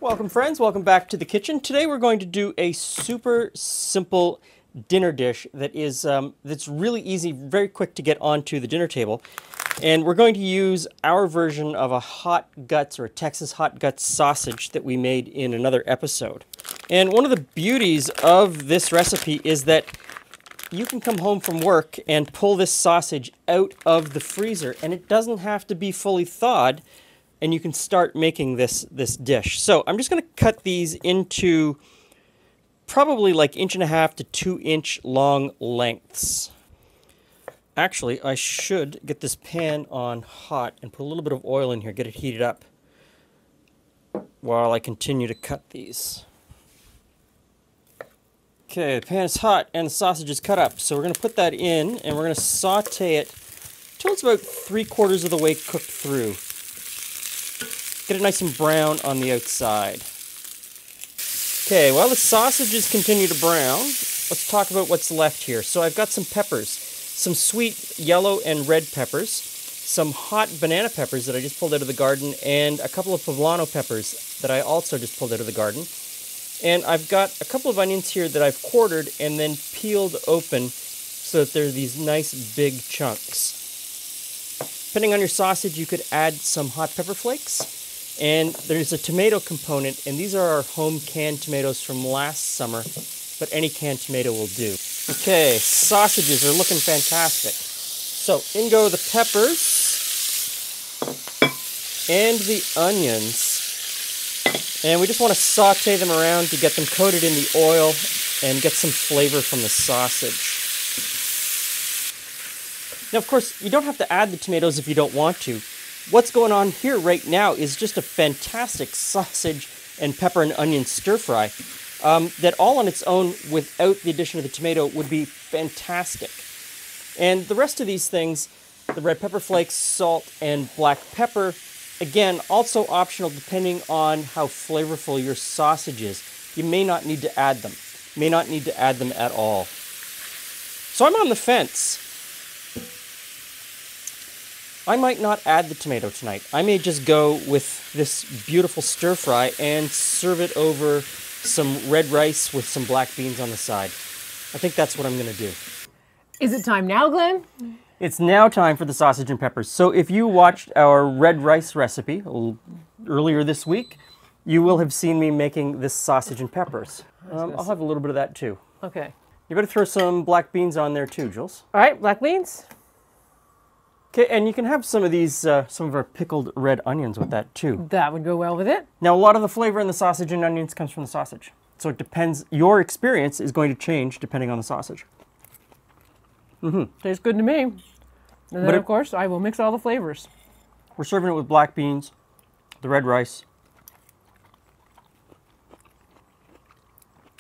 Welcome friends, welcome back to the kitchen. Today we're going to do a super simple dinner dish that is that's really easy, very quick to get onto the dinner table. And we're going to use our version of a hot guts or a Texas hot guts sausage that we made in another episode. And one of the beauties of this recipe is that you can come home from work and pull this sausage out of the freezer and it doesn't have to be fully thawed. And you can start making this dish. So I'm just going to cut these into probably like 1.5 to 2 inch long lengths. Actually, I should get this pan on hot and put a little bit of oil in here, get it heated up while I continue to cut these. Okay, the pan is hot and the sausage is cut up. So we're going to put that in and we're going to saute it until it's about 3/4 of the way cooked through. Get it nice and brown on the outside. Okay, while the sausages continue to brown, let's talk about what's left here. So I've got some peppers, some sweet yellow and red peppers, some hot banana peppers that I just pulled out of the garden, and a couple of poblano peppers that I also just pulled out of the garden. And I've got a couple of onions here that I've quartered and then peeled open so that they're these nice big chunks. Depending on your sausage, you could add some hot pepper flakes. And there's a tomato component, and these are our home canned tomatoes from last summer, but any canned tomato will do. Okay, sausages are looking fantastic. So in go the peppers and the onions. And we just want to saute them around to get them coated in the oil and get some flavor from the sausage. Now, of course, you don't have to add the tomatoes if you don't want to. What's going on here right now is just a fantastic sausage and pepper and onion stir fry that all on its own without the addition of the tomato would be fantastic. And the rest of these things, the red pepper flakes, salt, and black pepper, again, also optional depending on how flavorful your sausage is. You may not need to add them, may not need to add them at all. So I'm on the fence. I might not add the tomato tonight. I may just go with this beautiful stir fry and serve it over some red rice with some black beans on the side. I think that's what I'm going to do. Is it time now, Glenn? It's now time for the sausage and peppers. So if you watched our red rice recipe earlier this week, you will have seen me making this sausage and peppers. I'll have a little bit of that too. Okay. You better throw some black beans on there too, Jules. All right, black beans. Okay, and you can have some of these, some of our pickled red onions with that too. That would go well with it. Now, a lot of the flavor in the sausage and onions comes from the sausage. So it depends, your experience is going to change depending on the sausage. Tastes good to me. And then, of course, I will mix all the flavors. We're serving it with black beans, the red rice.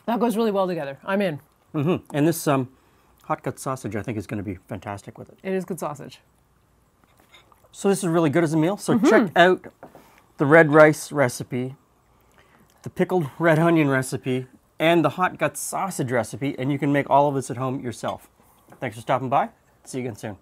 That goes really well together. I'm in. And this hot gut sausage, I think, is going to be fantastic with it. It is good sausage. So this is really good as a meal. So check out the red rice recipe, the pickled red onion recipe, and the hot gut sausage recipe, and you can make all of this at home yourself. Thanks for stopping by. See you again soon.